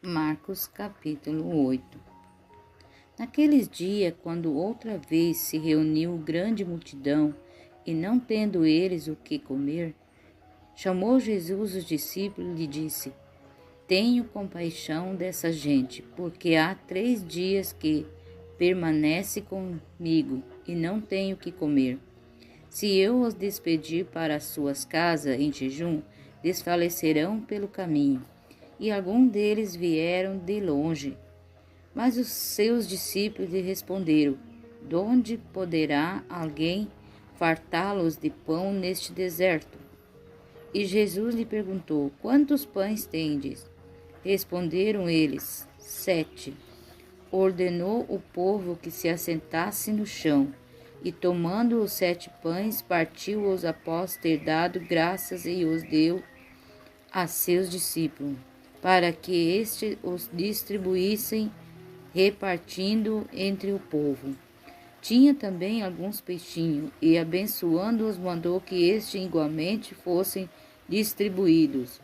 Marcos capítulo 8. Naqueles dias, quando outra vez se reuniu grande multidão, e não tendo eles o que comer, chamou Jesus os discípulos e lhe disse: Tenho compaixão dessa gente, porque há 3 dias que permanece comigo e não tenho o que comer. Se eu os despedir para as suas casas em jejum, desfalecerão pelo caminho. E alguns deles vieram de longe. Mas os seus discípulos lhe responderam: Donde poderá alguém fartá-los de pão neste deserto? E Jesus lhe perguntou: Quantos pães tendes? Responderam eles: 7. Ordenou o povo que se assentasse no chão, e tomando os 7 pães, partiu-os após ter dado graças e os deu a seus discípulos, para que estes os distribuíssem, repartindo entre o povo. Tinha também alguns peixinhos, e abençoando-os, mandou que estes igualmente fossem distribuídos.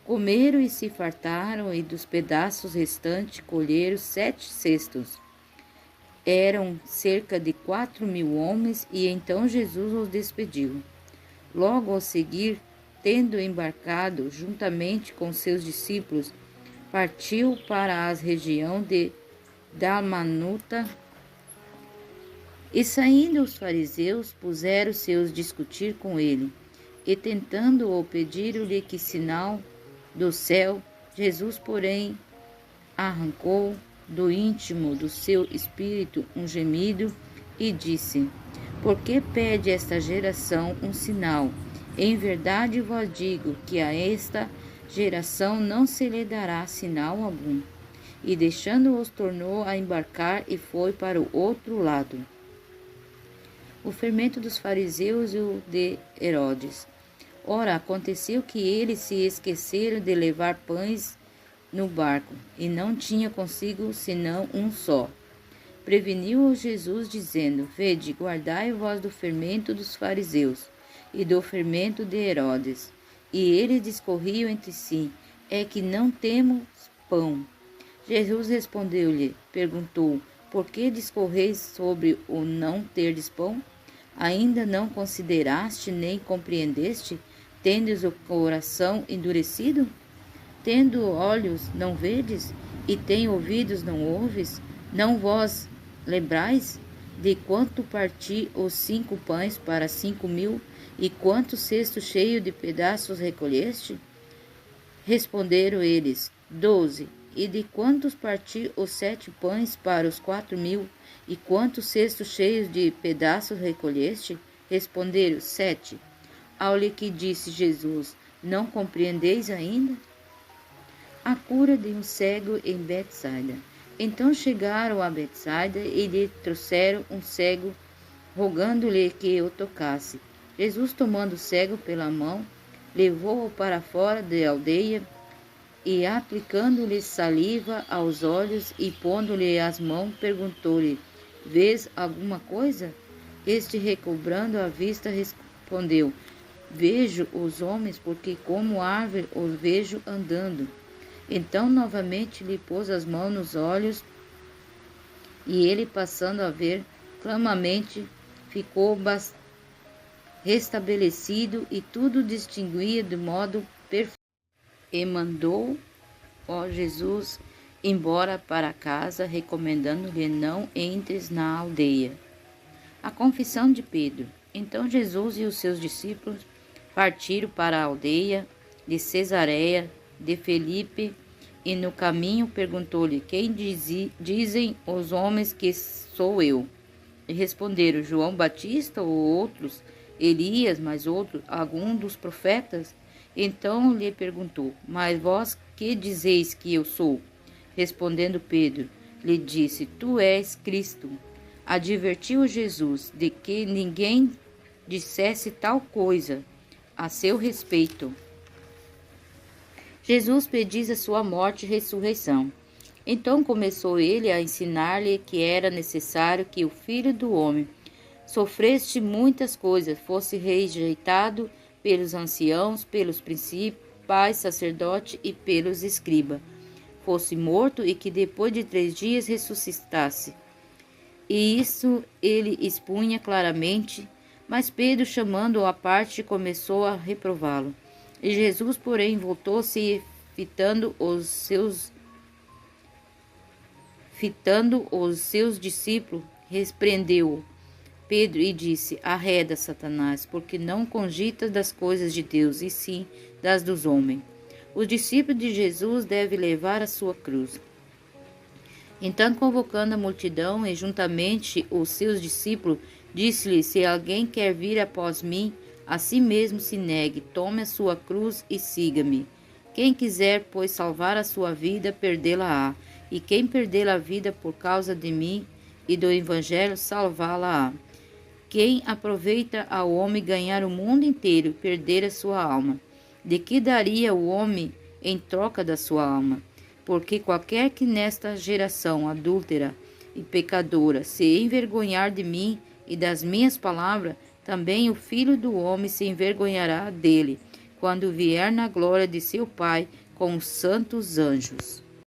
Comeram e se fartaram, e dos pedaços restantes colheram 7 cestos. Eram cerca de 4.000 homens, e então Jesus os despediu. Logo ao seguir, tendo embarcado juntamente com seus discípulos, partiu para a região de Dalmanuta. E saindo os fariseus, puseram-se a discutir com ele, e tentando-o pediram-lhe que sinal do céu. Jesus, porém, arrancou do íntimo do seu espírito um gemido e disse: Por que pede esta geração um sinal? Em verdade vos digo que a esta geração não se lhe dará sinal algum. E deixando-os, tornou a embarcar e foi para o outro lado. O fermento dos fariseus e o de Herodes. Ora, aconteceu que eles se esqueceram de levar pães no barco, e não tinha consigo senão um só. Preveniu-os Jesus, dizendo: Vede, guardai vós do fermento dos fariseus e do fermento de Herodes. E eles discorriam entre si: É que não temos pão. Jesus respondeu-lhe, perguntou: Por que discorreis sobre o não terdes pão? Ainda não consideraste nem compreendeste, tendes o coração endurecido? Tendo olhos, não vedes? E tem ouvidos, não ouves? Não vos lembrais de quanto parti os 5 pães para 5.000, e quantos cestos cheios de pedaços recolheste? Responderam eles: 12. E de quantos parti os 7 pães para os 4.000, e quantos cestos cheios de pedaços recolheste? Responderam: 7. Ao que disse Jesus: Não compreendeis ainda? A cura de um cego em Betsaida. Então chegaram a Betsaida e lhe trouxeram um cego, rogando-lhe que o tocasse. Jesus, tomando o cego pela mão, levou-o para fora da aldeia, e aplicando-lhe saliva aos olhos e pondo-lhe as mãos, perguntou-lhe: Vês alguma coisa? Este, recobrando a vista, respondeu: Vejo os homens, porque como árvore os vejo andando. Então novamente lhe pôs as mãos nos olhos, e ele, passando a ver claramente, ficou restabelecido e tudo distinguia de modo perfeito. E mandou, Jesus, embora para casa, recomendando-lhe: Não entres na aldeia. A confissão de Pedro. Então Jesus e os seus discípulos partiram para a aldeia de Cesareia de Filipe, e no caminho perguntou-lhe: Quem dizem os homens que sou eu? E responderam: João Batista, ou outros, Elias, mas outros, algum dos profetas? Então lhe perguntou: Mas vós que dizeis que eu sou? Respondendo Pedro, lhe disse: Tu és Cristo. Advertiu Jesus de que ninguém dissesse tal coisa a seu respeito. Jesus prediz a sua morte e ressurreição. Então começou ele a ensinar-lhe que era necessário que o Filho do Homem sofresse muitas coisas, fosse rejeitado pelos anciãos, pelos principais sacerdotes e pelos escribas, fosse morto e que depois de 3 dias ressuscitasse. E isso ele expunha claramente, mas Pedro, chamando-o à parte, começou a reprová-lo. E Jesus, porém, voltou-se e, fitando os seus discípulos, repreendeu-o, Pedro, e disse: Arreda, Satanás, porque não cogitas das coisas de Deus, e sim das dos homens. Os discípulos de Jesus devem levar a sua cruz. Então, convocando a multidão e juntamente os seus discípulos, disse-lhe: Se alguém quer vir após mim, a si mesmo se negue, tome a sua cruz e siga-me. Quem quiser, pois, salvar a sua vida, perdê-la-á. E quem perder a vida por causa de mim e do Evangelho, salvá-la-á. Quem aproveita ao homem ganhar o mundo inteiro e perder a sua alma? De que daria o homem em troca da sua alma? Porque qualquer que nesta geração adúltera e pecadora se envergonhar de mim e das minhas palavras, também o Filho do Homem se envergonhará dele, quando vier na glória de seu Pai com os santos anjos.